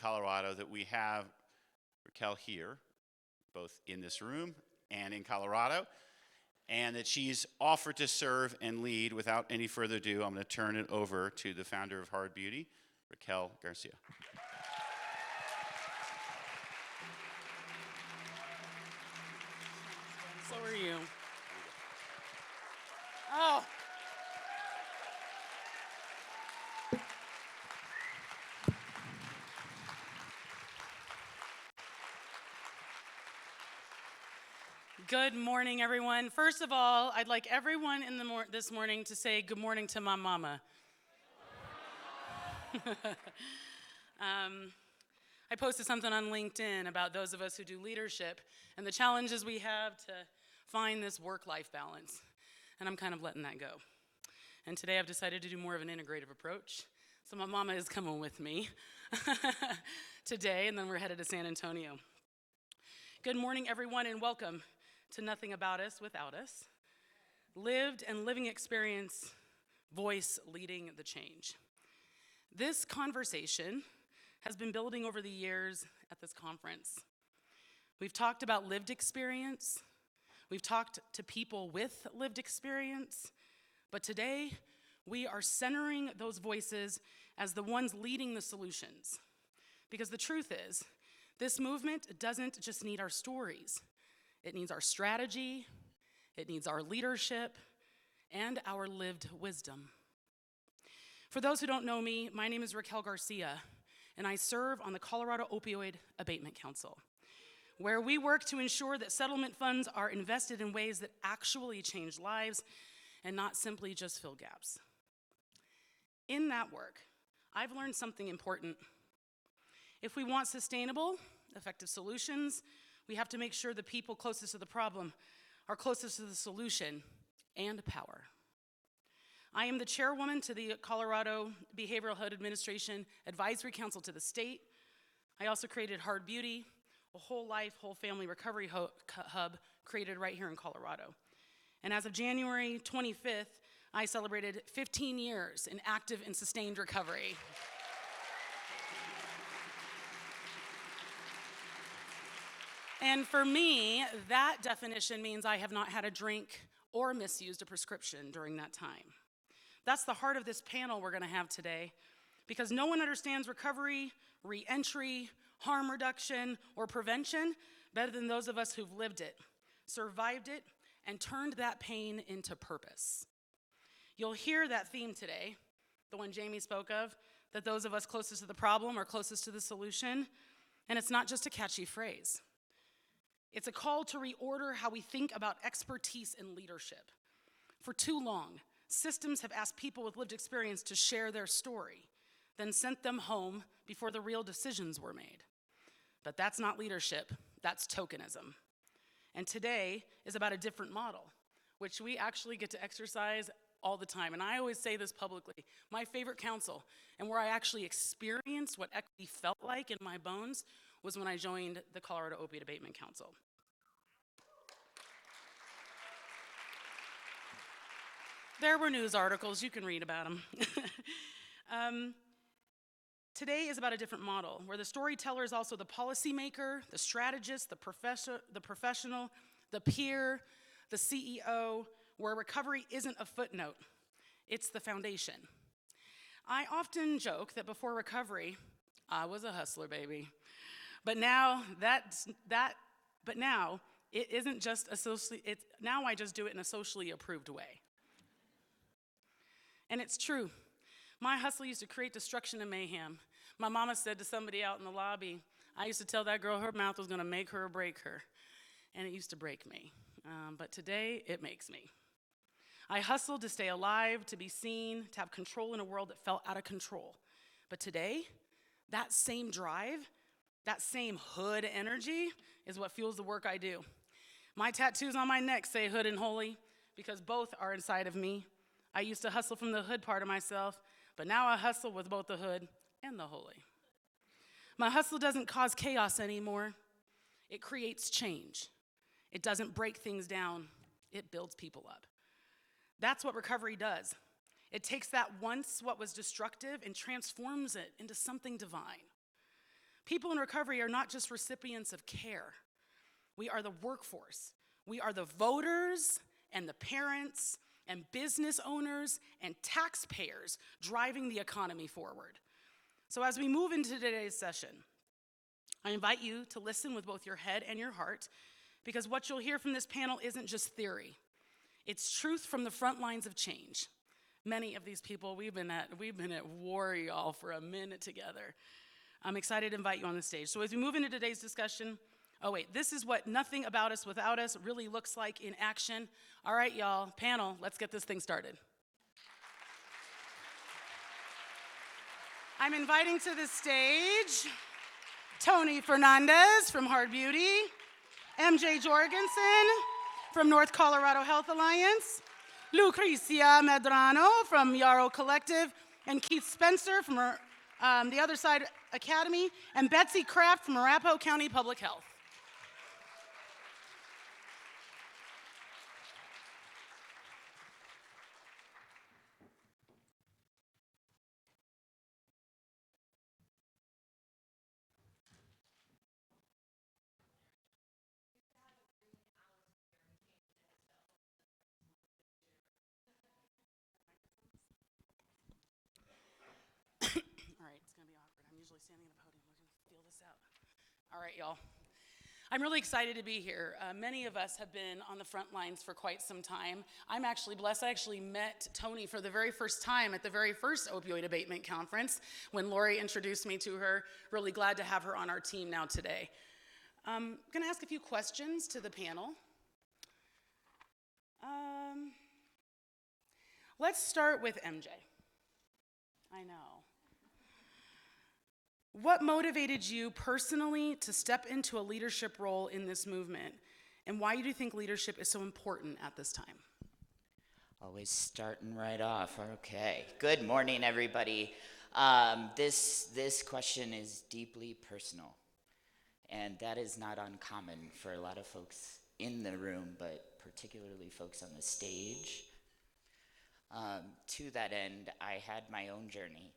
Colorado that we have Raquel here, both in this room and in Colorado, and that she's offered to serve and lead. Without any further ado, I'm going to turn it over to the founder of Hard Beauty, Raquel Garcia. So are you. Oh. Good morning, everyone. First of all, I'd like everyone in this morning to say good morning to my mama. I posted something on LinkedIn about those of us who do leadership and the challenges we have to find this work-life balance. And I'm kind of letting that go. And today I've decided to do more of an integrative approach. So my mama is coming with me today, and then we're headed to San Antonio. Good morning, everyone, and welcome to Nothing About Us Without Us. Lived and living experience, voice leading the change. This conversation has been building over the years at this conference. We've talked about lived experience. We've talked to people with lived experience. But today, we are centering those voices as the ones leading the solutions. Because the truth is, this movement doesn't just need our stories. It needs our strategy, it needs our leadership, and our lived wisdom. For those who don't know me, my name is Raquel Garcia, and I serve on the Colorado Opioid Abatement Council, where we work to ensure that settlement funds are invested in ways that actually change lives and not simply just fill gaps. In that work, I've learned something important. If we want sustainable, effective solutions, we have to make sure the people closest to the problem are closest to the solution and power. I am the chairwoman to the Colorado Behavioral Health Administration Advisory Council to the state. I also created Hard Beauty, a whole life, whole family recovery hub created right here in Colorado. And as of January 25th, I celebrated 15 years in active and sustained recovery. And for me, that definition means I have not had a drink or misused a prescription during that time. That's the heart of this panel we're going to have today, because no one understands recovery, re-entry, harm reduction, or prevention better than those of us who've lived it, survived it, and turned that pain into purpose. You'll hear that theme today, the one Jamie spoke of, that those of us closest to the problem are closest to the solution, and it's not just a catchy phrase. It's a call to reorder how we think about expertise and leadership. For too long, systems have asked people with lived experience to share their story, then sent them home before the real decisions were made. But that's not leadership, that's tokenism. And today is about a different model, which we actually get to exercise all the time. And I always say this publicly, my favorite council, and where I actually experienced what equity felt like in my bones, was when I joined the Colorado Opioid Abatement Council. There were news articles, you can read about them. Today is about a different model, where the storyteller is also the policymaker, the strategist, the professional, the peer, the CEO, where recovery isn't a footnote, it's the foundation. I often joke that before recovery, I was a hustler, baby. But now it isn't just now I just do it in a socially approved way. And it's true. My hustle used to create destruction and mayhem. My mama said to somebody out in the lobby, I used to tell that girl her mouth was gonna make her or break her. And it used to break me. But today, it makes me. I hustled to stay alive, to be seen, to have control in a world that felt out of control. But today, that same drive, that same hood energy is what fuels the work I do. My tattoos on my neck say hood and holy because both are inside of me. I used to hustle from the hood part of myself, but now I hustle with both the hood and the holy. My hustle doesn't cause chaos anymore. It creates change. It doesn't break things down. It builds people up. That's what recovery does. It takes that once what was destructive and transforms it into something divine. People in recovery are not just recipients of care. We are the workforce. We are the voters and the parents and business owners and taxpayers driving the economy forward. So as we move into today's session, I invite you to listen with both your head and your heart, because what you'll hear from this panel isn't just theory. It's truth from the front lines of change. Many of these people, we've been at war, y'all, for a minute together. I'm excited to invite you on the stage. So as we move into today's discussion, this is what nothing about us without us really looks like in action. All right, y'all, panel, let's get this thing started. I'm inviting to the stage Tony Fernandez from Hard Beauty, MJ Jorgensen from North Colorado Health Alliance, Lucrecia Medrano from Yarrow Collective, and Keith Spencer from the Other Side Academy, and Betsy Kraft from Arapahoe County Public Health. All right, it's gonna be awkward. I'm usually standing at a podium. We're gonna feel this out. All right, y'all. I'm really excited to be here. Many of us have been on the front lines for quite some time. I'm actually blessed. I actually met Tony for the very first time at the very first opioid abatement conference when Lori introduced me to her. Really glad to have her on our team now today. I'm gonna ask a few questions to the panel. Let's start with MJ. I know. What motivated you personally to step into a leadership role in this movement? And why do you think leadership is so important at this time? Always starting right off. Okay. Good morning, everybody. This question is deeply personal, and that is not uncommon for a lot of folks in the room, but particularly folks on the stage. To that end, I had my own journey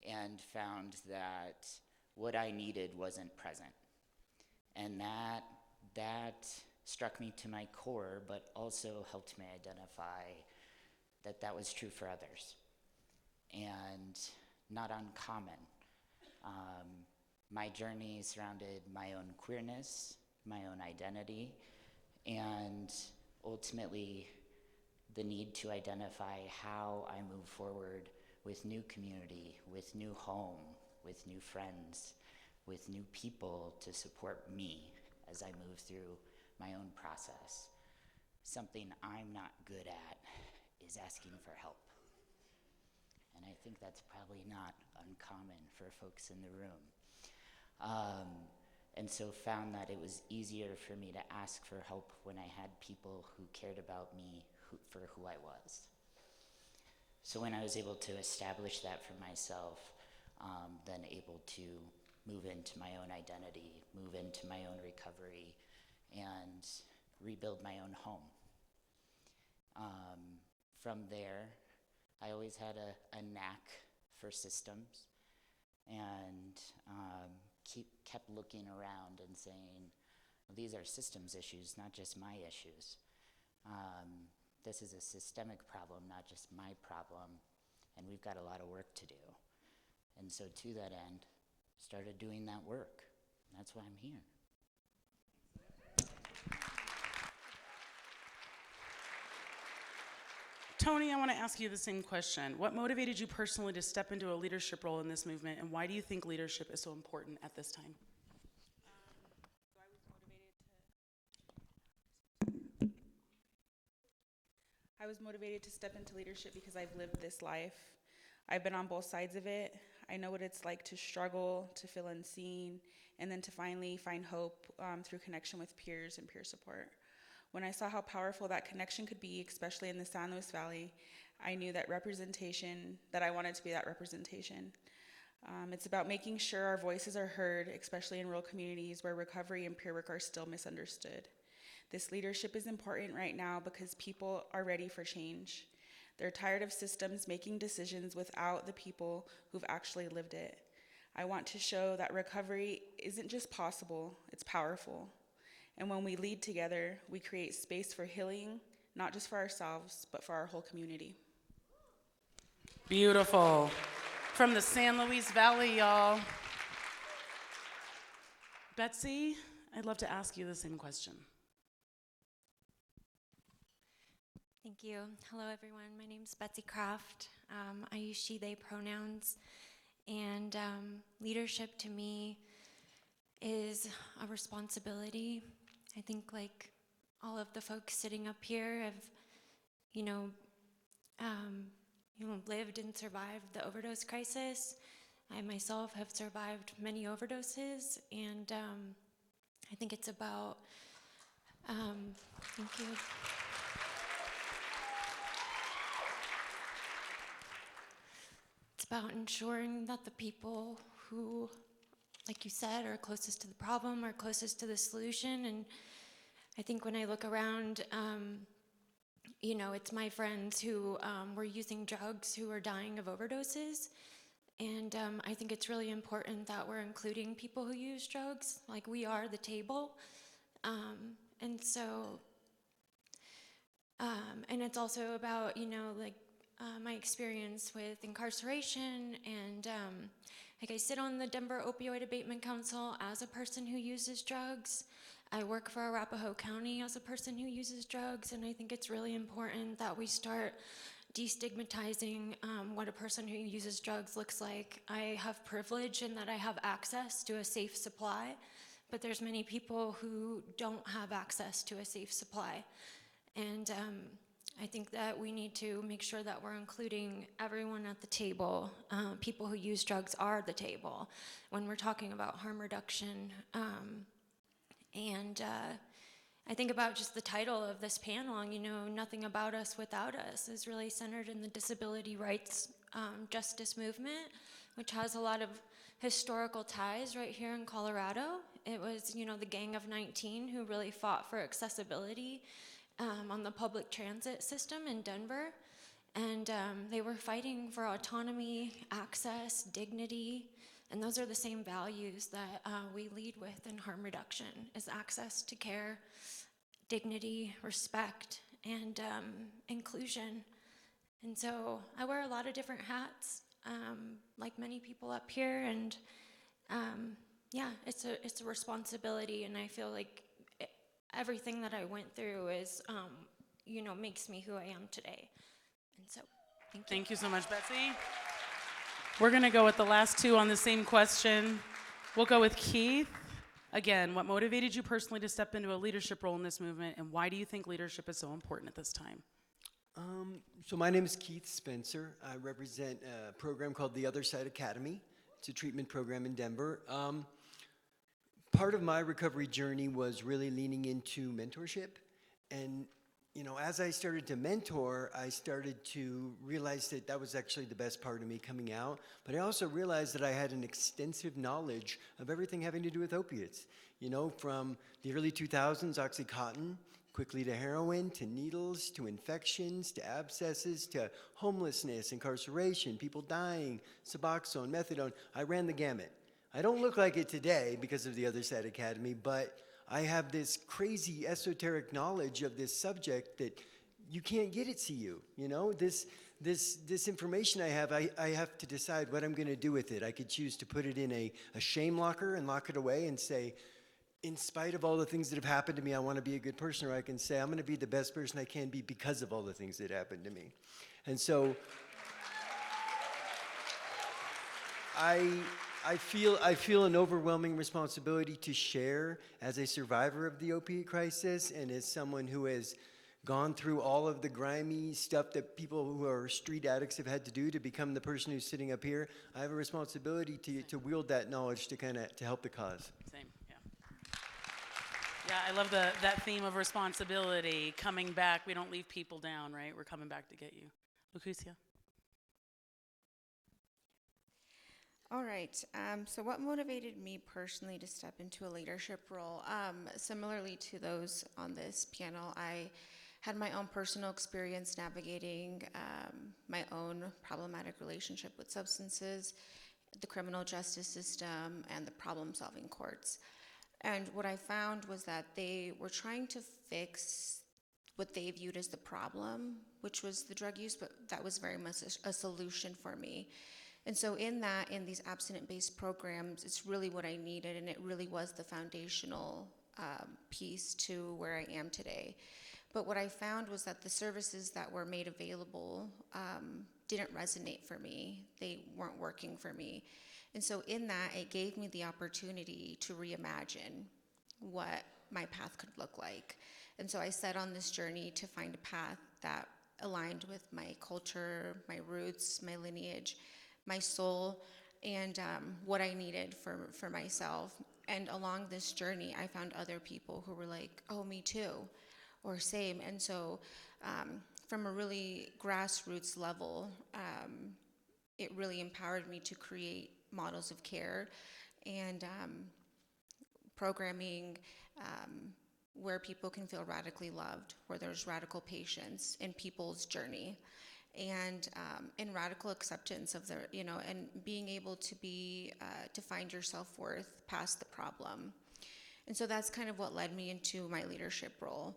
and found that what I needed wasn't present. And that struck me to my core, but also helped me identify that that was true for others. And not uncommon. My journey surrounded my own queerness, my own identity, and ultimately the need to identify how I move forward with new community, with new home, with new friends, with new people to support me as I move through my own process. Something I'm not good at is asking for help. And I think that's probably not uncommon for folks in the room. And so found that it was easier for me to ask for help when I had people who cared about me for who I was. So when I was able to establish that for myself, then able to move into my own identity, move into my own recovery, and rebuild my own home. From there, I always had a knack for systems, and kept looking around and saying, well, these are systems issues, not just my issues. This is a systemic problem, not just my problem, and we've got a lot of work to do. And so to that end, started doing that work. That's why I'm here. Tony, I want to ask you the same question. What motivated you personally to step into a leadership role in this movement, and why do you think leadership is so important at this time? I was motivated to step into leadership because I've lived this life. I've been on both sides of it. I know what it's like to struggle, to feel unseen, and then to finally find hope through connection with peers and peer support. When I saw how powerful that connection could be, especially in the San Luis Valley, I knew that I wanted to be that representation. It's about making sure our voices are heard, especially in rural communities where recovery and peer work are still misunderstood. This leadership is important right now because people are ready for change. They're tired of systems making decisions without the people who've actually lived it. I want to show that recovery isn't just possible, it's powerful. And when we lead together, we create space for healing, not just for ourselves, but for our whole community. Beautiful. From the San Luis Valley, y'all. Betsy, I'd love to ask you the same question. Thank you. Hello, everyone. My name's Betsy Kraft. I use she, they pronouns. And leadership to me is a responsibility. I think like all of the folks sitting up here have, lived and survived the overdose crisis. I myself have survived many overdoses, and I think it's about, thank you. It's about ensuring that the people who, like you said, are closest to the problem are closest to the solution. And I think when I look around, it's my friends who were using drugs who are dying of overdoses. And I think it's really important that we're including people who use drugs, like we are the table. And it's also about, my experience with incarceration, and I sit on the Denver Opioid Abatement Council as a person who uses drugs. I work for Arapahoe County as a person who uses drugs, and I think it's really important that we start destigmatizing what a person who uses drugs looks like. I have privilege in that I have access to a safe supply, but there's many people who don't have access to a safe supply. And I think that we need to make sure that we're including everyone at the table. People who use drugs are the table when we're talking about harm reduction. I think about just the title of this panel, Nothing About Us Without Us, is really centered in the disability rights justice movement, which has a lot of historical ties right here in Colorado. It was, the Gang of 19 who really fought for accessibility on the public transit system in Denver. And they were fighting for autonomy, access, dignity, and those are the same values that we lead with in harm reduction, is access to care, dignity, respect, and inclusion. And so I wear a lot of different hats, like many people up here, and it's a responsibility, and I feel like everything that I went through is, makes me who I am today. And so, thank you. Thank you so much, Betsy. We're going to go with the last two on the same question. We'll go with Keith. Again, what motivated you personally to step into a leadership role in this movement, and why do you think leadership is so important at this time? So my name is Keith Spencer. I represent a program called the Other Side Academy. It's a treatment program in Denver. Part of my recovery journey was really leaning into mentorship. And, as I started to mentor, I started to realize that that was actually the best part of me coming out. But I also realized that I had an extensive knowledge of everything having to do with opiates. From the early 2000s, OxyContin, quickly to heroin, to needles, to infections, to abscesses, to homelessness, incarceration, people dying, Suboxone, methadone. I ran the gamut. I don't look like it today because of the Other Side Academy, but I have this crazy esoteric knowledge of this subject that you can't get at CU. This information I have to decide what I'm going to do with it. I could choose to put it in a shame locker and lock it away and say, in spite of all the things that have happened to me, I want to be a good person, or I can say, I'm going to be the best person I can be because of all the things that happened to me. And so I feel an overwhelming responsibility to share as a survivor of the opiate crisis and as someone who has gone through all of the grimy stuff that people who are street addicts have had to do to become the person who's sitting up here. I have a responsibility to wield that knowledge to help the cause. Same, yeah. Yeah, I love that theme of responsibility, coming back. We don't leave people down, right? We're coming back to get you. Lucrecia? All right, so what motivated me personally to step into a leadership role? Similarly to those on this panel, I had my own personal experience navigating my own problematic relationship with substances, the criminal justice system and the problem-solving courts. And what I found was that they were trying to fix what they viewed as the problem, which was the drug use, but that was very much a solution for me. And so in these abstinence-based programs, it's really what I needed, and it really was the foundational piece to where I am today. But what I found was that the services that were made available didn't resonate for me. They weren't working for me. And so in that, it gave me the opportunity to reimagine what my path could look like. And so I set on this journey to find a path that aligned with my culture, my roots, my lineage, my soul, and what I needed for myself. And along this journey, I found other people who were like, oh, me too, or same. And so from a really grassroots level, it really empowered me to create models of care and programming where people can feel radically loved, where there's radical patience in people's journey, and in radical acceptance of their, and being able to be, to find your self-worth past the problem. And so that's kind of what led me into my leadership role.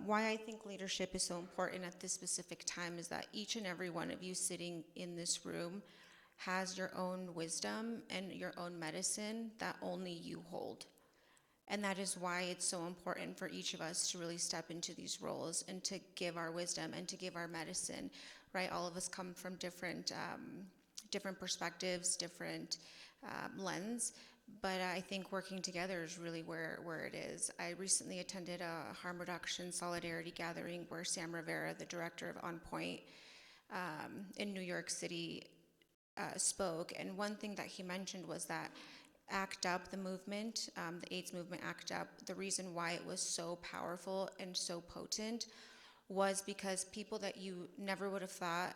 Why I think leadership is so important at this specific time is that each and every one of you sitting in this room has your own wisdom and your own medicine that only you hold. And that is why it's so important for each of us to really step into these roles and to give our wisdom and to give our medicine, right? All of us come from different perspectives, different lens, but I think working together is really where it is. I recently attended a harm reduction solidarity gathering where Sam Rivera, the director of On Point in New York City, spoke, and one thing that he mentioned was that ACT UP, the movement, the AIDS movement ACT UP, the reason why it was so powerful and so potent was because people that you never would have thought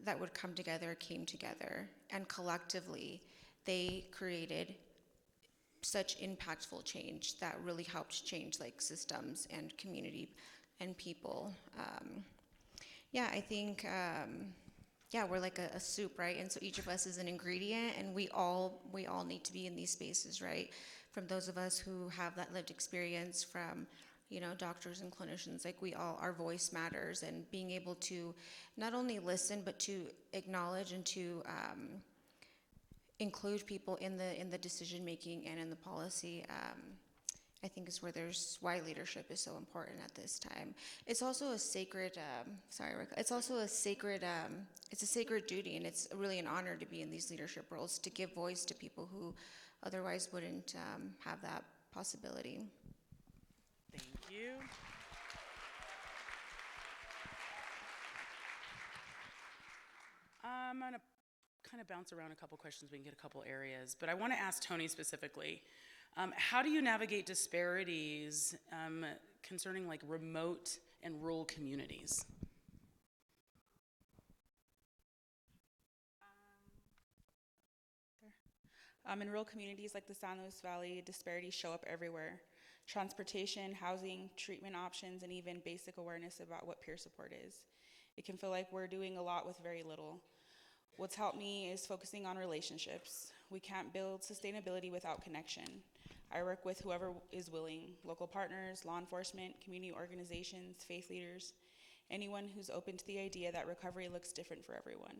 that would come together came together, and collectively they created such impactful change that really helped change like systems and community and people. I think we're like a soup, right? And so each of us is an ingredient, and we all need to be in these spaces, right? From those of us who have that lived experience, from doctors and clinicians, like our voice matters, and being able to not only listen but to acknowledge and to include people in the decision making and in the policy. I think is why leadership is so important at this time. It's also a sacred, it's also a sacred, it's a sacred duty, and it's really an honor to be in these leadership roles, to give voice to people who otherwise wouldn't have that possibility. Thank you. I'm gonna kind of bounce around a couple questions. We can get a couple areas, but I want to ask Tony specifically. How do you navigate disparities concerning like remote and rural communities? In rural communities like the San Luis Valley, disparities show up everywhere. Transportation, housing, treatment options, and even basic awareness about what peer support is. It can feel like we're doing a lot with very little. What's helped me is focusing on relationships. We can't build sustainability without connection. I work with whoever is willing, local partners, law enforcement, community organizations, faith leaders, anyone who's open to the idea that recovery looks different for everyone.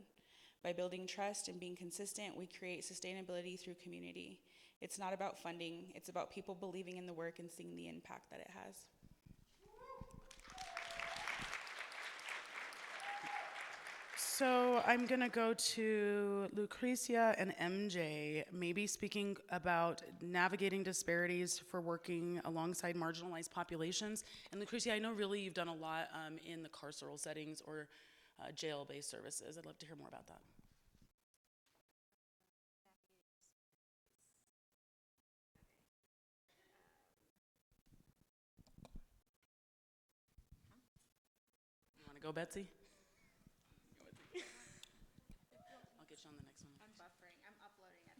By building trust and being consistent, we create sustainability through community. It's not about funding, it's about people believing in the work and seeing the impact that it has. So I'm gonna go to Lucrecia and MJ, maybe speaking about navigating disparities for working alongside marginalized populations. And Lucrecia, I know really you've done a lot in the carceral settings or jail-based services. I'd love to hear more about that. You wanna go, Betsy? I'll get you on the next one. I'm buffering. I'm uploading at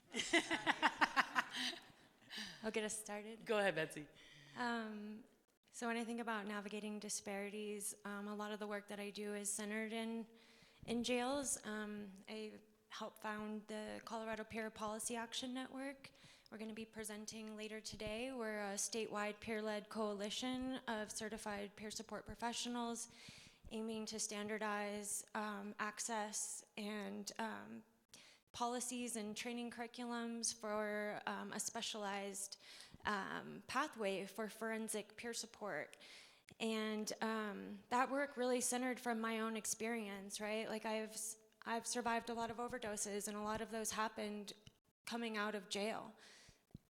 I'll get us started. Go ahead, Betsy. So when I think about navigating disparities, a lot of the work that I do is centered in jails. I helped found the Colorado Peer Policy Action Network. We're going to be presenting later today. We're a statewide peer-led coalition of certified peer support professionals aiming to standardize access and policies and training curriculums for a specialized pathway for forensic peer support. And that work really centered from my own experience, right? Like I've survived a lot of overdoses, and a lot of those happened coming out of jail,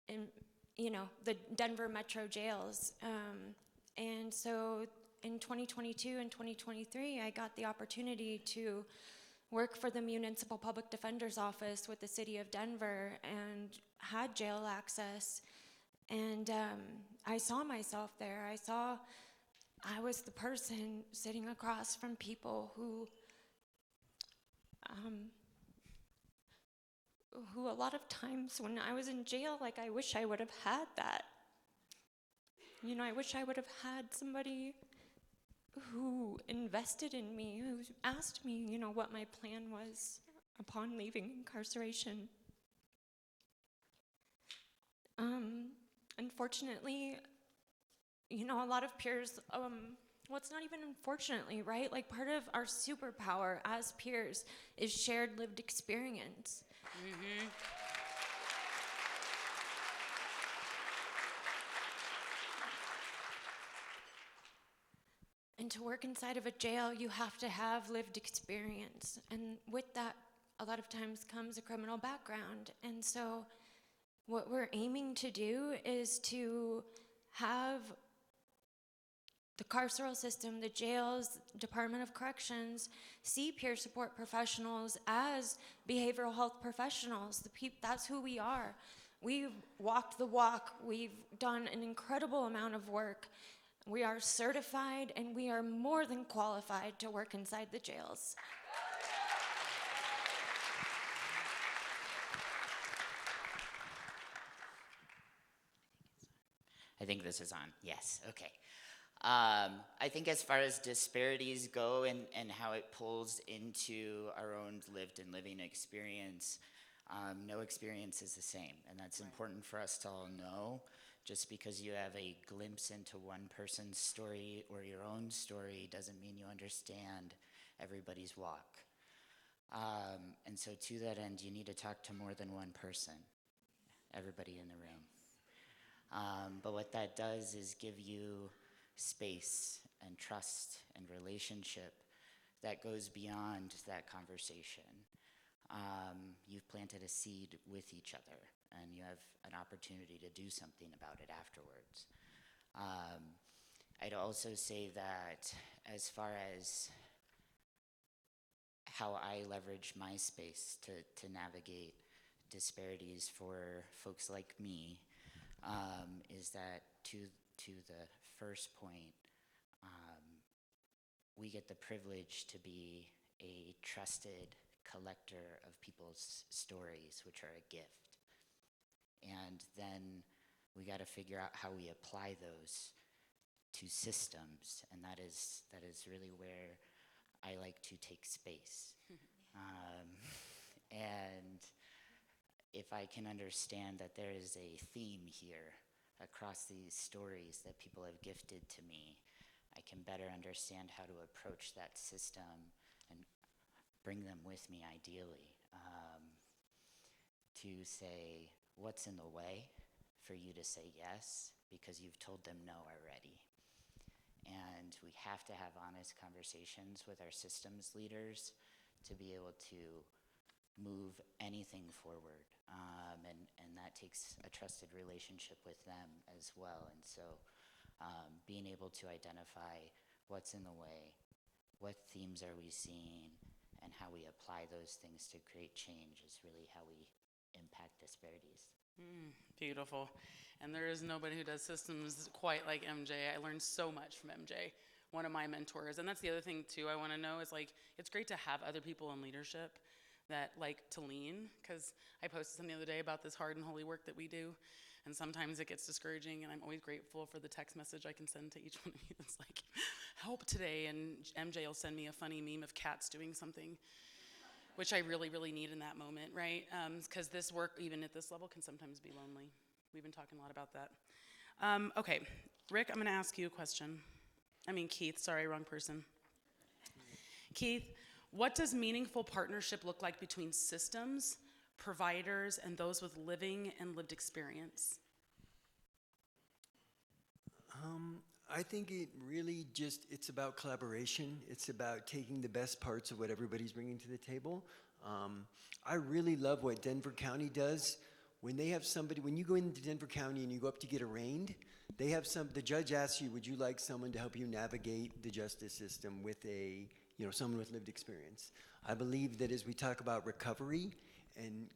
in the Denver metro jails. And so in 2022 and 2023, I got the opportunity to work for the Municipal Public Defender's Office with the city of Denver and had jail access. And I saw myself there. I was the person sitting across from people who a lot of times when I was in jail, like I wish I would have had that. I wish I would have had somebody who invested in me, who asked me, what my plan was upon leaving incarceration. Unfortunately, a lot of peers, well, it's not even unfortunately, right? Like part of our superpower as peers is shared lived experience. Mm-hmm. And to work inside of a jail, you have to have lived experience. And with that, a lot of times comes a criminal background. And so what we're aiming to do is to have the carceral system, the jails, Department of Corrections, see peer support professionals as behavioral health professionals. That's who we are. We've walked the walk. We've done an incredible amount of work. We are certified, and we are more than qualified to work inside the jails. I think this is on. Yes, okay. I think as far as disparities go and how it pulls into our own lived and living experience, no experience is the same. And that's important for us to all know. Just because you have a glimpse into one person's story or your own story doesn't mean you understand everybody's walk. And so to that end, you need to talk to more than one person, everybody in the room. But what that does is give you space and trust and relationship that goes beyond that conversation. You've planted a seed with each other, and you have an opportunity to do something about it afterwards. I'd also say that as far as how I leverage my space to navigate disparities for folks like me, is that to the first point, we get the privilege to be a trusted collector of people's stories, which are a gift. And then we got to figure out how we apply those to systems, and that is really where I like to take space. And if I can understand that there is a theme here across these stories that people have gifted to me, I can better understand how to approach that system and bring them with me ideally, to say, what's in the way for you to say yes because you've told them no already. And we have to have honest conversations with our systems leaders to be able to move anything forward. And that takes a trusted relationship with them as well. And so being able to identify what's in the way, what themes are we seeing, and how we apply those things to create change is really how we impact disparities. Beautiful. And there is nobody who does systems quite like MJ. I learned so much from MJ, one of my mentors. And that's the other thing, too, I want to know is, like, it's great to have other people in leadership that like to lean, because I posted something the other day about this hard and holy work that we do. And sometimes it gets discouraging, and I'm always grateful for the text message I can send to each one of you that's like, help today. And MJ will send me a funny meme of cats doing something. which I really, really need in that moment, right? Because this work, even at this level, can sometimes be lonely. We've been talking a lot about that. Okay, Rick, I'm going to ask you a question. Keith, sorry, wrong person. Keith, what does meaningful partnership look like between systems, providers, and those with living and lived experience? I think it really it's about collaboration. It's about taking the best parts of what everybody's bringing to the table. I really love what Denver County does. When they have somebody, when you go into Denver County and you go up to get arraigned, they have the judge asks you, would you like someone to help you navigate the justice system with someone with lived experience? I believe that as we talk about recovery and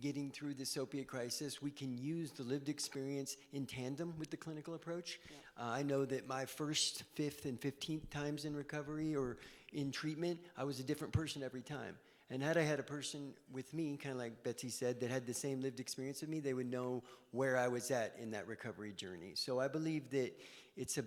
getting through this opiate crisis, we can use the lived experience in tandem with the clinical approach. Yeah. I know that my first, 5th, and 15th times in recovery or in treatment, I was a different person every time. And had I had a person with me, kind of like Betsy said, that had the same lived experience with me, they would know where I was at in that recovery journey. So I believe that it's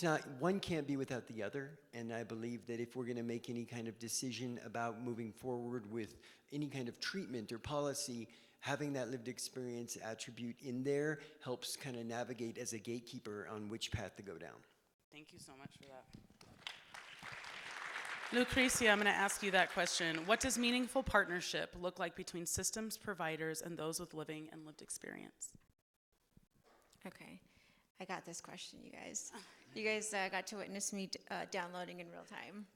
not, one can't be without the other, and I believe that if we're going to make any kind of decision about moving forward with any kind of treatment or policy, having that lived experience attribute in there helps kind of navigate as a gatekeeper on which path to go down. Thank you so much for that. Lucrecia, I'm going to ask you that question. What does meaningful partnership look like between systems, providers, and those with living and lived experience? Okay, I got this question, you guys. You guys got to witness me downloading in real time.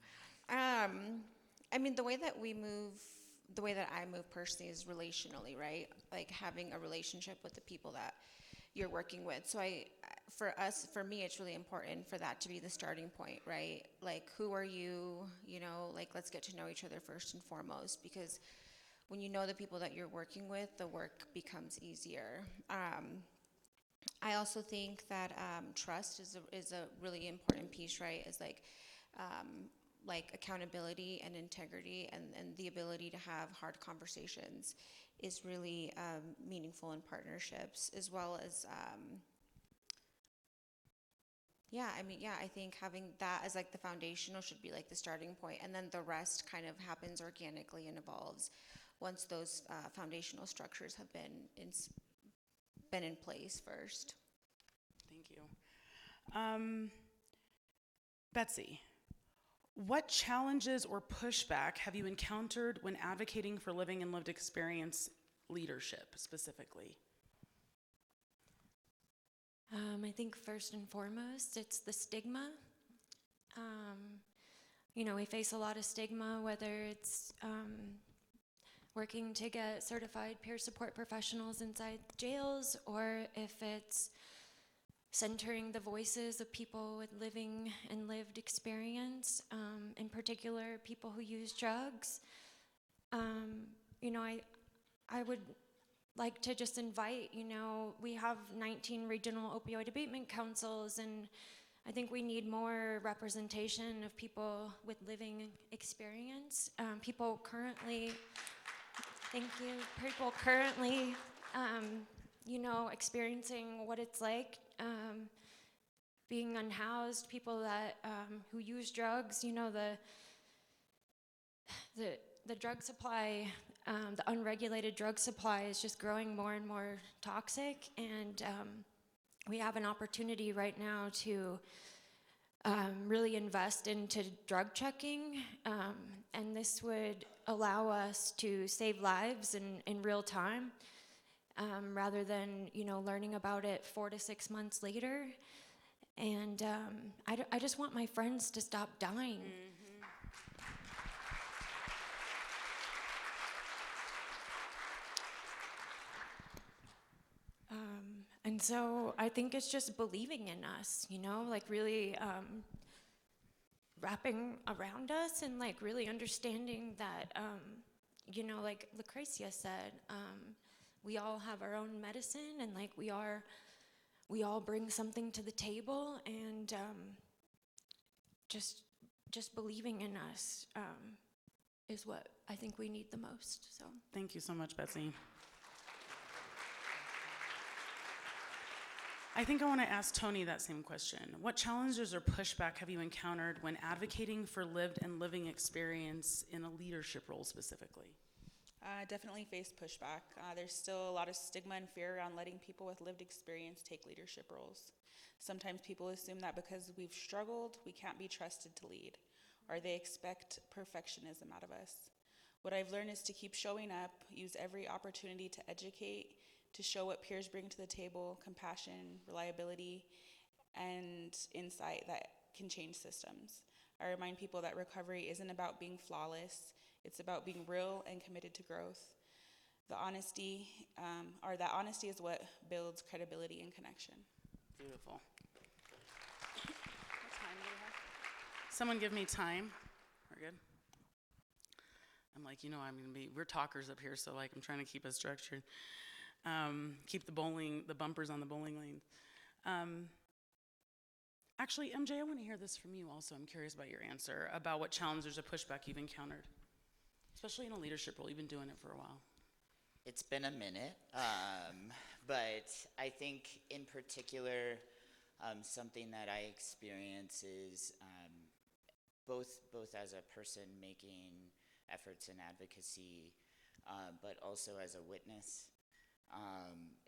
The way that I move personally is relationally, right? Like having a relationship with the people that you're working with. So for me, it's really important for that to be the starting point, right? Like, who are you? Let's get to know each other first and foremost, because when you know the people that you're working with, the work becomes easier. I also think that trust is a really important piece, right? Is like accountability and integrity and the ability to have hard conversations is really meaningful in partnerships, as well as I think having that as like the foundational should be like the starting point, and then the rest kind of happens organically and evolves once those foundational structures have been in place first. Thank you. Betsy, what challenges or pushback have you encountered when advocating for living and lived experience leadership specifically? I think first and foremost, it's the stigma. We face a lot of stigma, whether it's working to get certified peer support professionals inside jails, or if it's centering the voices of people with living and lived experience, in particular people who use drugs. I would like to just invite, we have 19 regional opioid abatement councils, and I think we need more representation of people with living experience. People currently experiencing what it's like being unhoused, people that who use drugs, the drug supply, the unregulated drug supply is just growing more and more toxic, and we have an opportunity right now to really invest into drug checking, and this would allow us to save lives in real time, rather than learning about it 4 to 6 months later. And I just want my friends to stop dying. And so I think it's just believing in us, really wrapping around us, and really understanding that, like Lucrecia said, we all have our own medicine, and we all bring something to the table, and just believing in us is what I think we need the most. So thank you so much, Betsy. I think I want to ask Tony that same question. What challenges or pushback have you encountered when advocating for lived and living experience in a leadership role specifically? Definitely face pushback. There's still a lot of stigma and fear around letting people with lived experience take leadership roles. Sometimes people assume that because we've struggled, we can't be trusted to lead, or they expect perfectionism out of us. What I've learned is to keep showing up, use every opportunity to educate, to show what peers bring to the table: compassion, reliability, and insight that can change systems. I remind people that recovery isn't about being flawless, it's about being real and committed to growth. That honesty is what builds credibility and connection. Beautiful. What time do we have? Someone give me time. We're good? I'm going to be, we're talkers up here, so I'm trying to keep us structured. Keep the bumpers on the bowling lanes. Actually, MJ, I want to hear this from you also. I'm curious about your answer about what challenges or pushback you've encountered, especially in a leadership role. You've been doing it for a while. It's been a minute, but I think in particular, something that I experience is both as a person making efforts in advocacy, but also as a witness,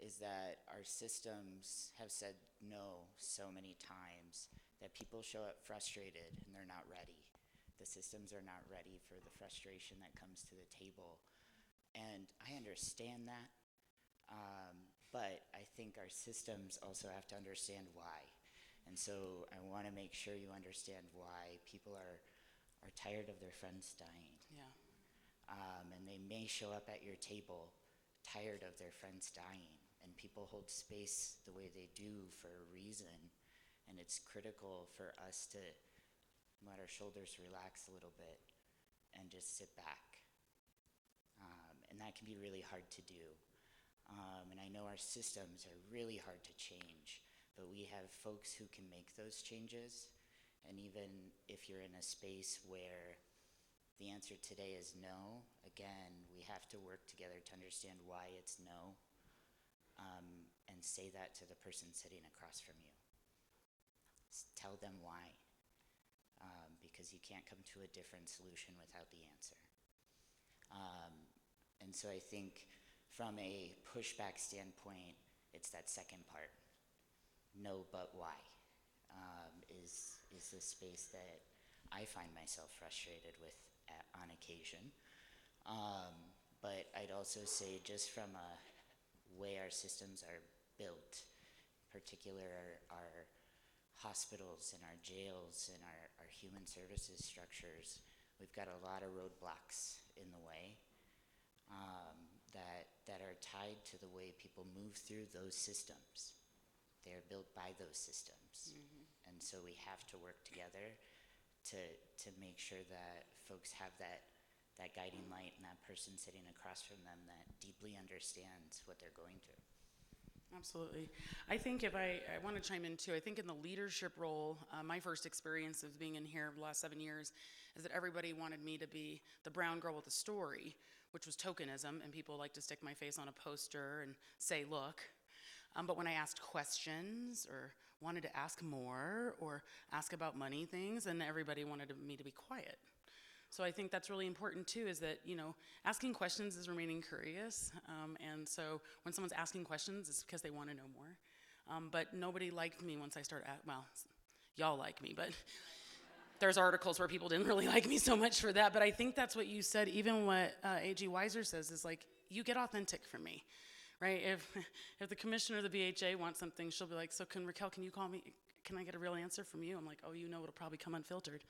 is that our systems have said no so many times that people show up frustrated and they're not ready. The systems are not ready for the frustration that comes to the table. And I understand that, but I think our systems also have to understand why. And so I want to make sure you understand why people are tired of their friends dying. Yeah. And they may show up at your table tired of their friends dying. And people hold space the way they do for a reason. And it's critical for us to let our shoulders relax a little bit and just sit back. And that can be really hard to do. And I know our systems are really hard to change, but we have folks who can make those changes. And even if you're in a space where the answer today is no, again, we have to work together to understand why it's no, and say that to the person sitting across from you. Tell them why, because you can't come to a different solution without the answer. And so I think from a pushback standpoint, it's that second part. No, but why? Is the space that I find myself frustrated with on occasion. But I'd also say, just from a way our systems are built, in particular our hospitals and our jails and our human services structures, we've got a lot of roadblocks in the way that are tied to the way people move through those systems. They're built by those systems. Mm-hmm. And so we have to work together to make sure that folks have that guiding light and that person sitting across from them that deeply understands what they're going through. Absolutely. I think if I want to chime in too, I think in the leadership role, my first experience of being in here the last 7 years is that everybody wanted me to be the brown girl with a story, which was tokenism, and people like to stick my face on a poster and say, look. But when I asked questions or wanted to ask more or ask about money things, and everybody wanted me to be quiet. So I think that's really important too, is that, asking questions is remaining curious. And so when someone's asking questions, it's because they want to know more. But nobody liked me once I started, y'all like me, but there's articles where people didn't really like me so much for that. But I think that's what you said, even what A.G. Weiser says is you get authentic from me. Right? If the commissioner of the BHA wants something, she'll be like, so Raquel, can you call me? Can I get a real answer from you? I'm like, oh, it'll probably come unfiltered.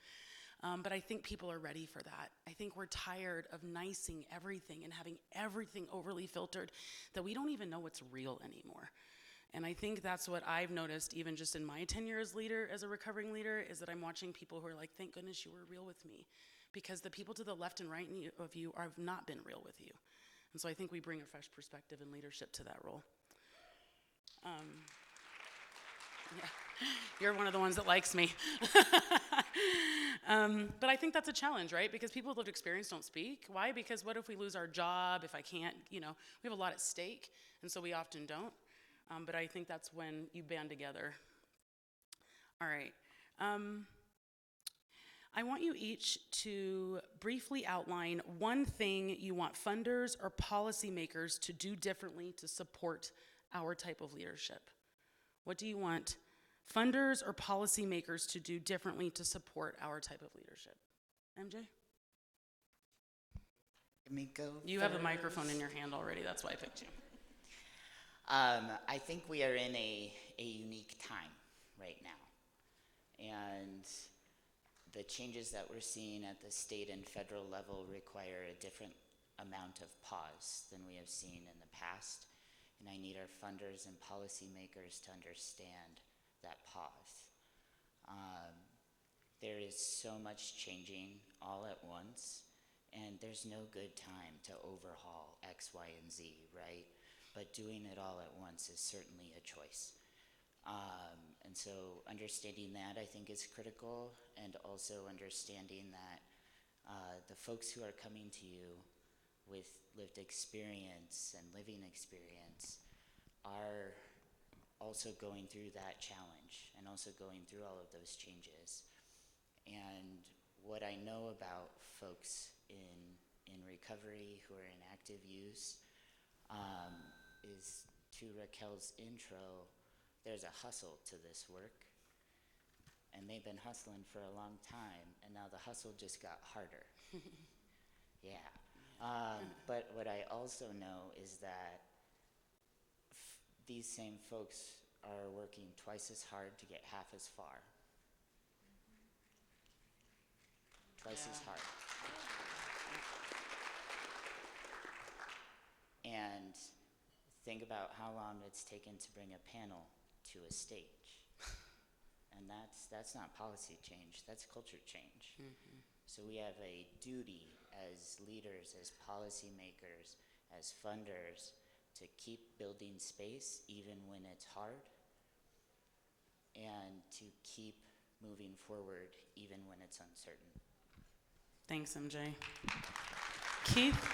But I think people are ready for that. I think we're tired of nicing everything and having everything overly filtered that we don't even know what's real anymore. And I think that's what I've noticed, even just in my tenure as a recovering leader, is that I'm watching people who are like, thank goodness you were real with me. Because the people to the left and right of you have not been real with you. And so I think we bring a fresh perspective and leadership to that role. Yeah, you're one of the ones that likes me. But I think that's a challenge, right? Because people with lived experience don't speak. Why? Because what if we lose our job, if I can't, we have a lot at stake, and so we often don't. But I think that's when you band together. All right. I want you each to briefly outline one thing you want funders or policymakers to do differently to support our type of leadership. What do you want funders or policymakers to do differently to support our type of leadership? MJ? Let me go. You have the microphone in your hand already, that's why I picked you. I think we are in a unique time right now. And the changes that we're seeing at the state and federal level require a different amount of pause than we have seen in the past. And I need our funders and policymakers to understand that pause. There is so much changing all at once, and there's no good time to overhaul X, Y, and Z, right? But doing it all at once is certainly a choice. And so understanding that, I think, is critical, and also understanding that the folks who are coming to you with lived experience and living experience are also going through that challenge and also going through all of those changes. And what I know about folks in recovery who are in active use is, to Raquel's intro, there's a hustle to this work, and they've been hustling for a long time, and now the hustle just got harder. Yeah. But what I also know is that these same folks are working twice as hard to get half as far. Twice as hard. And think about how long it's taken to bring a panel to a stage. And that's not policy change, that's culture change. Mm-hmm. So we have a duty as leaders, as policymakers, as funders, to keep building space even when it's hard, and to keep moving forward even when it's uncertain. Thanks, MJ. Keith?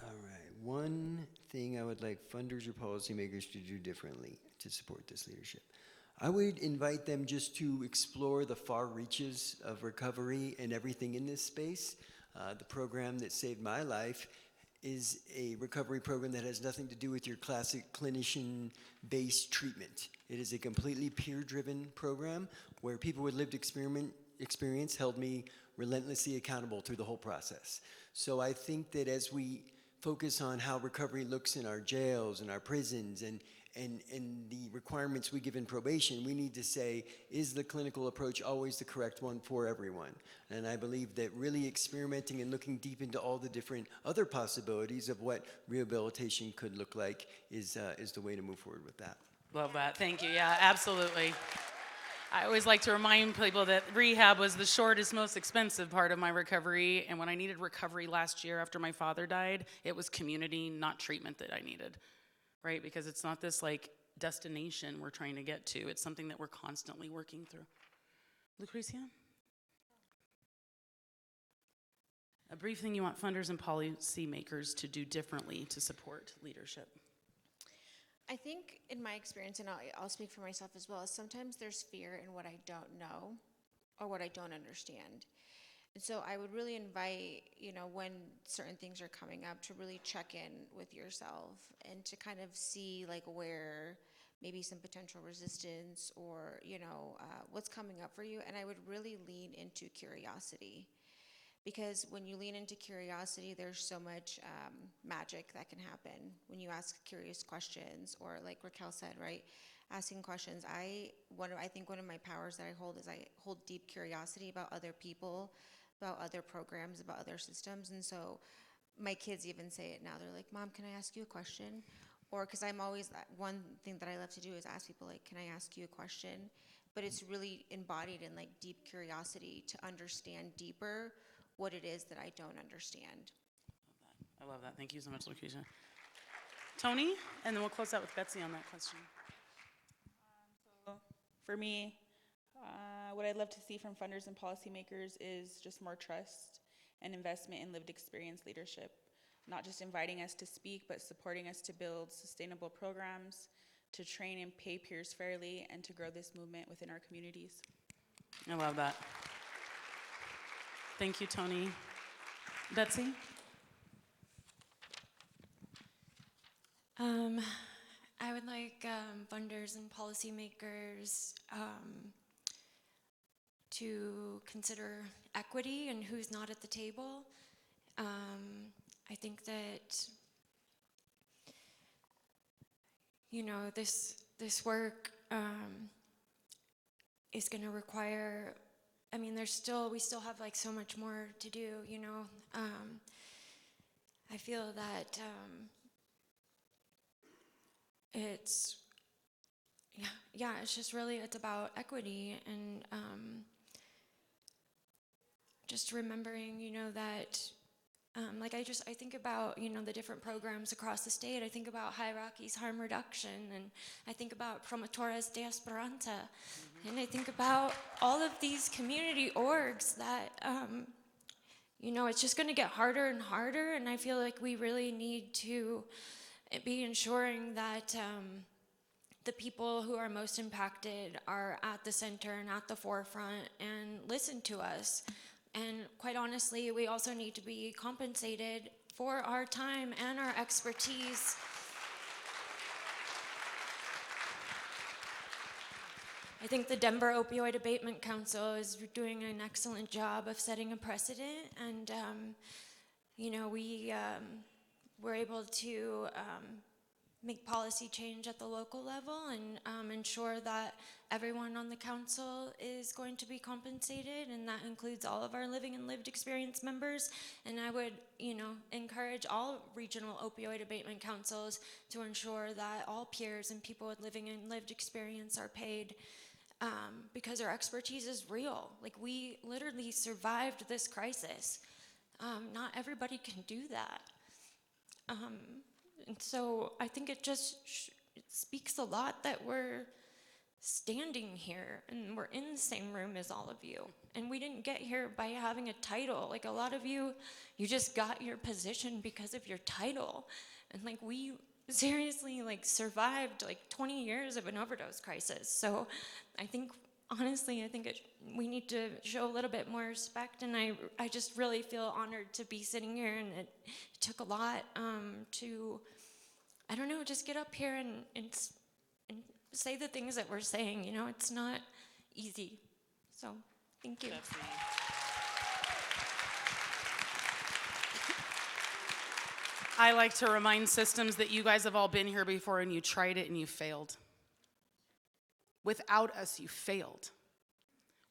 All right. One thing I would like funders or policymakers to do differently to support this leadership. I would invite them just to explore the far reaches of recovery and everything in this space. The program that saved my life is a recovery program that has nothing to do with your classic clinician-based treatment. It is a completely peer-driven program where people with lived experience held me relentlessly accountable through the whole process. So I think that as we focus on how recovery looks in our jails and our prisons and the requirements we give in probation, we need to say, is the clinical approach always the correct one for everyone? And I believe that really experimenting and looking deep into all the different other possibilities of what rehabilitation could look like is the way to move forward with that. Love that. Thank you. Yeah, absolutely. I always like to remind people that rehab was the shortest, most expensive part of my recovery. And when I needed recovery last year after my father died, it was community, not treatment, that I needed, right? Because it's not this like destination we're trying to get to. It's something that we're constantly working through. Lucrecia? A brief thing you want funders and policymakers to do differently to support leadership. I think in my experience, and I'll speak for myself as well, is sometimes there's fear in what I don't know or what I don't understand. And so I would really invite, when certain things are coming up, to really check in with yourself and to kind of see like where maybe some potential resistance or, what's coming up for you. And I would really lean into curiosity. Because when you lean into curiosity, there's so much magic that can happen when you ask curious questions, or like Raquel said, right, asking questions. I think one of my powers that I hold is I hold deep curiosity about other people, about other programs, about other systems. And so my kids even say it now. They're like, Mom, can I ask you a question? Or because I'm always, one thing that I love to do is ask people, like, can I ask you a question? But it's really embodied in like deep curiosity to understand deeper what it is that I don't understand. I love that. Thank you so much, Lucretia. Tony, and then we'll close out with Betsy on that question. So for me, what I'd love to see from funders and policymakers is just more trust and investment in lived experience leadership. not just inviting us to speak, but supporting us to build sustainable programs, to train and pay peers fairly, and to grow this movement within our communities. I love that. Thank you, Tony. Betsy? I would like funders and policymakers to consider equity and who's not at the table. I think that, you know, this work is going to require, I mean, we still have like so much more to do, you know. I feel that it's just really, it's about equity and just remembering, you know, that like I think about, you know, the different programs across the state. I think about High Rockies harm reduction, and I think about Promotores de Esperanza, and I think about all of these community orgs that, you know, it's just going to get harder and harder, and I feel like we really need to be ensuring that the people who are most impacted are at the center and at the forefront and listen to us. And quite honestly, we also need to be compensated for our time and our expertise. I think the Denver Opioid Abatement Council is doing an excellent job of setting a precedent, and you know, we were able to make policy change at the local level and ensure that everyone on the council is going to be compensated, and that includes all of our living and lived experience members. And I would, you know, encourage all regional opioid abatement councils to ensure that all peers and people with living and lived experience are paid, because our expertise is real. Like, we literally survived this crisis. Not everybody can do that. And so I think it just it speaks a lot that we're standing here and we're in the same room as all of you. And we didn't get here by having a title. Like, a lot of you just got your position because of your title. And like, we seriously like survived like 20 years of an overdose crisis. So I think, honestly, we need to show a little bit more respect, and I just really feel honored to be sitting here, and it took a lot to, I don't know, just get up here and say the things that we're saying. You know, it's not easy. So, thank you. I like to remind systems that you guys have all been here before, and you tried it and you failed. Without us, you failed.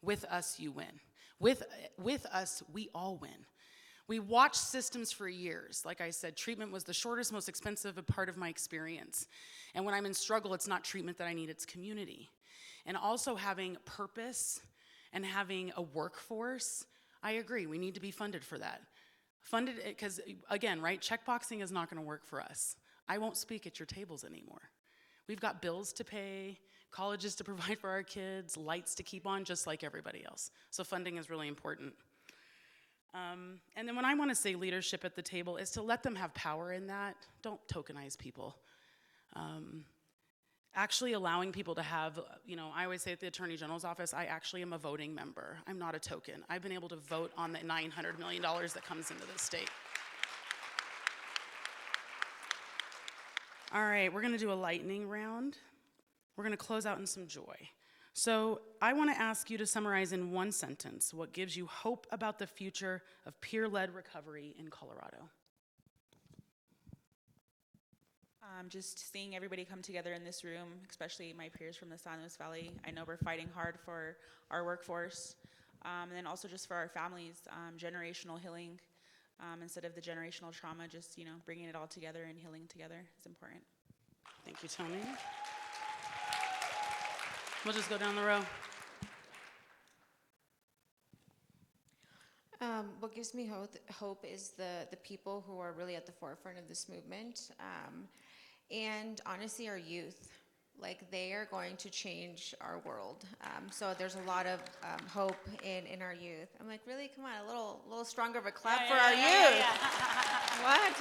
With us, you win. With us, we all win. We watched systems for years. Like I said, treatment was the shortest, most expensive part of my experience. And when I'm in struggle, it's not treatment that I need, it's community. And also having purpose and having a workforce, I agree, we need to be funded for that. Funded, because again, right, checkboxing is not gonna work for us. I won't speak at your tables anymore. We've got bills to pay, colleges to provide for our kids, lights to keep on, just like everybody else. So funding is really important. And then when I want to say leadership at the table is to let them have power in that. Don't tokenize people. Actually allowing people to have, you know, I always say at the Attorney General's office, I actually am a voting member. I'm not a token. I've been able to vote on the $900 million that comes into this state. All right, we're gonna do a lightning round. We're gonna close out in some joy. So I wanna ask you to summarize in one sentence what gives you hope about the future of peer-led recovery in Colorado. Just seeing everybody come together in this room, especially my peers from the San Luis Valley. I know we're fighting hard for our workforce, and then also just for our families, generational healing. Instead of the generational trauma, just, you know, bringing it all together and healing together is important. Thank you, Tony. We'll just go down the row. What gives me hope is the people who are really at the forefront of this movement, and honestly, our youth. like they are going to change our world. So there's a lot of hope in our youth. I'm like, really? Come on, a little stronger of a clap for our youth. What?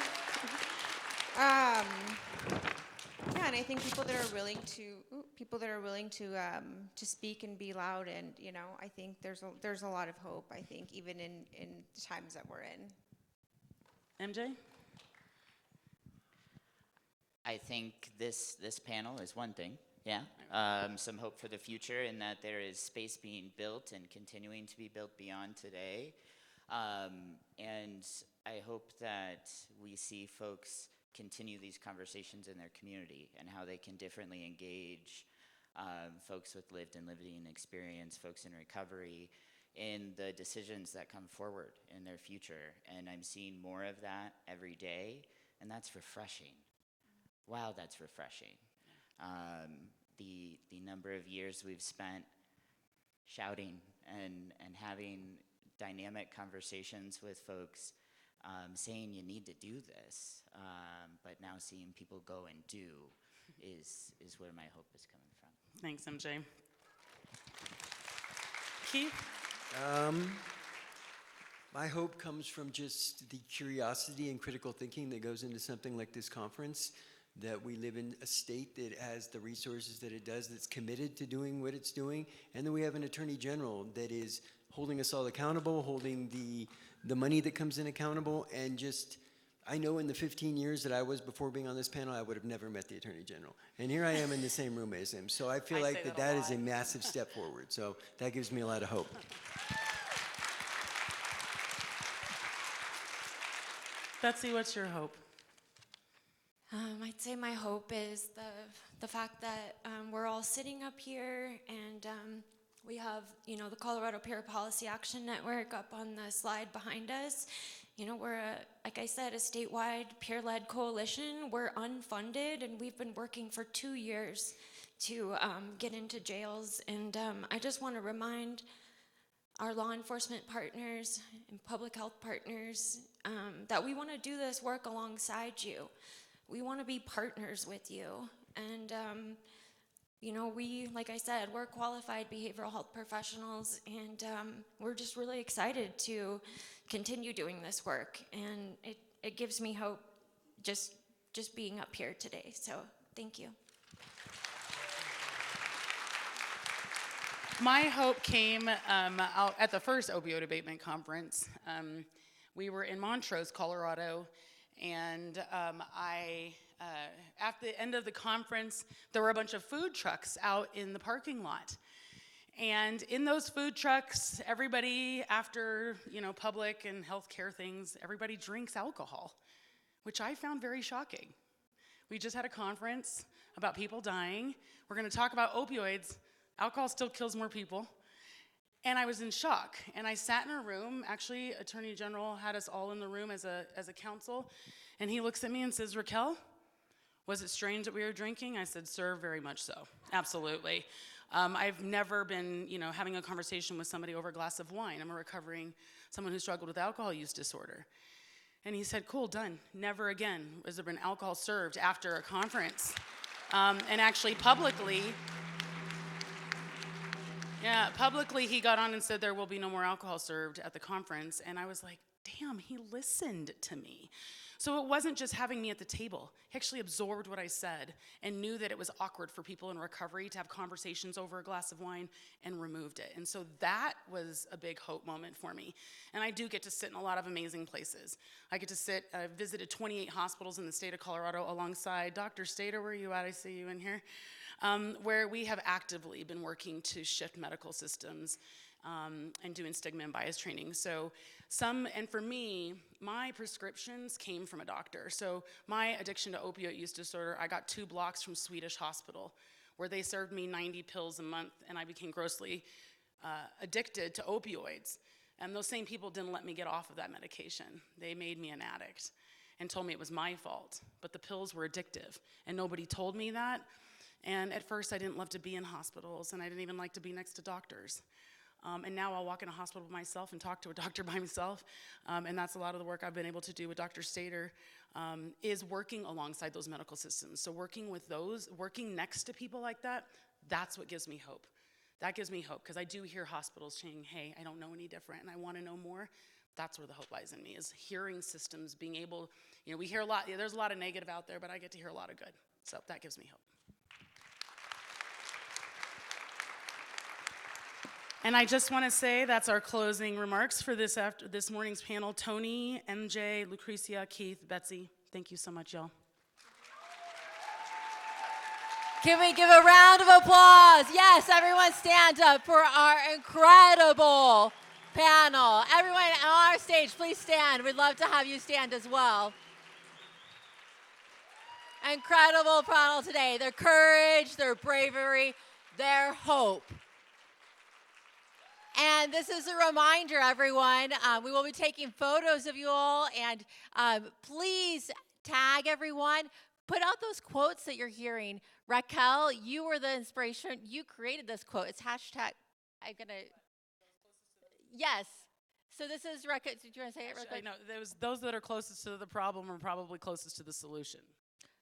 Yeah, and I think people that are willing to speak and be loud, and I think there's a lot of hope. I think even in the times that we're in. MJ? I think this panel is one thing, yeah. Some hope for the future in that there is space being built and continuing to be built beyond today. And I hope that we see folks continue these conversations in their community and how they can differently engage folks with lived and living experience, folks in recovery, in the decisions that come forward in their future. And I'm seeing more of that every day, and that's refreshing. Wow, that's refreshing. The number of years we've spent shouting and having dynamic conversations with folks saying you need to do this, but now seeing people go and do is where my hope is coming from. Thanks, MJ. Keith? My hope comes from just the curiosity and critical thinking that goes into something like this conference, that we live in a state that has the resources that it does, that's committed to doing what it's doing, and then we have an attorney general that is holding us all accountable, holding the money that comes in accountable, and just, I know in the 15 years that I was before being on this panel, I would have never met the attorney general. And here I am in the same room as him. So I feel like that is a massive step forward. So that gives me a lot of hope. Betsy, what's your hope? I'd say my hope is the fact that we're all sitting up here, and we have, the Colorado Peer Policy Action Network up on the slide behind us. We're, like I said, a statewide peer-led coalition. We're unfunded, and we've been working for 2 years to get into jails. And I just want to remind our law enforcement partners and public health partners that we want to do this work alongside you. We want to be partners with you. And, we, like I said, we're qualified behavioral health professionals, and we're just really excited to continue doing this work. And it gives me hope just being up here today. So thank you. My hope came out at the first opioid abatement conference. We were in Montrose, Colorado, and at the end of the conference, there were a bunch of food trucks out in the parking lot. And in those food trucks, everybody, after, public and healthcare things, everybody drinks alcohol, which I found very shocking. We just had a conference about people dying. We're going to talk about opioids. Alcohol still kills more people. And I was in shock. And I sat in a room. Actually, Attorney General had us all in the room as a council. And he looks at me and says, Raquel, was it strange that we were drinking? I said, sir, very much so. Absolutely. I've never been, having a conversation with somebody over a glass of wine. I'm someone who struggled with alcohol use disorder. And he said, cool, done. Never again has there been alcohol served after a conference. And actually publicly, he got on and said there will be no more alcohol served at the conference. And I was like, damn, he listened to me. So it wasn't just having me at the table. He actually absorbed what I said and knew that it was awkward for people in recovery to have conversations over a glass of wine, and removed it. And so that was a big hope moment for me. And I do get to sit in a lot of amazing places. I get to I visited 28 hospitals in the state of Colorado alongside Dr. Stater, where are you at? I see you in here. Where we have actively been working to shift medical systems and doing stigma and bias training. So and for me, my prescriptions came from a doctor. So my addiction to opioid use disorder, I got 2 blocks from Swedish Hospital, where they served me 90 pills a month, and I became grossly addicted to opioids. And those same people didn't let me get off of that medication. They made me an addict and told me it was my fault. But the pills were addictive, and nobody told me that. And at first, I didn't love to be in hospitals, and I didn't even like to be next to doctors. And now I'll walk in a hospital by myself and talk to a doctor by myself. And that's a lot of the work I've been able to do with Dr. Stater, is working alongside those medical systems. So working with those, working next to people like that, that's what gives me hope. That gives me hope, because I do hear hospitals saying, hey, I don't know any different and I want to know more. That's where the hope lies in me, is hearing systems, being able, we hear a lot, there's a lot of negative out there, but I get to hear a lot of good. So that gives me hope. And I just want to say that's our closing remarks for this morning's panel. Tony, MJ, Lucretia, Keith, Betsy, thank you so much, y'all. Can we give a round of applause? Yes, everyone stand up for our incredible panel. Everyone on our stage, please stand. We'd love to have you stand as well. Incredible panel today. Their courage, their bravery, their hope. And this is a reminder, everyone. We will be taking photos of you all, and please tag everyone. Put out those quotes that you're hearing. Raquel, you were the inspiration. You created this quote. It's hashtag, yes. So this is Raquel. Did you want to say it real quick? No, those that are closest to the problem are probably closest to the solution.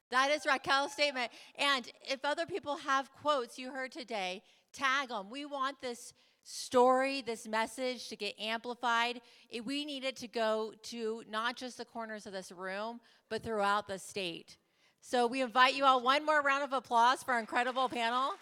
That is Raquel's statement. And if other people have quotes you heard today, tag them. We want this story, this message to get amplified. We need it to go to not just the corners of this room, but throughout the state. So we invite you all, one more round of applause for our incredible panel.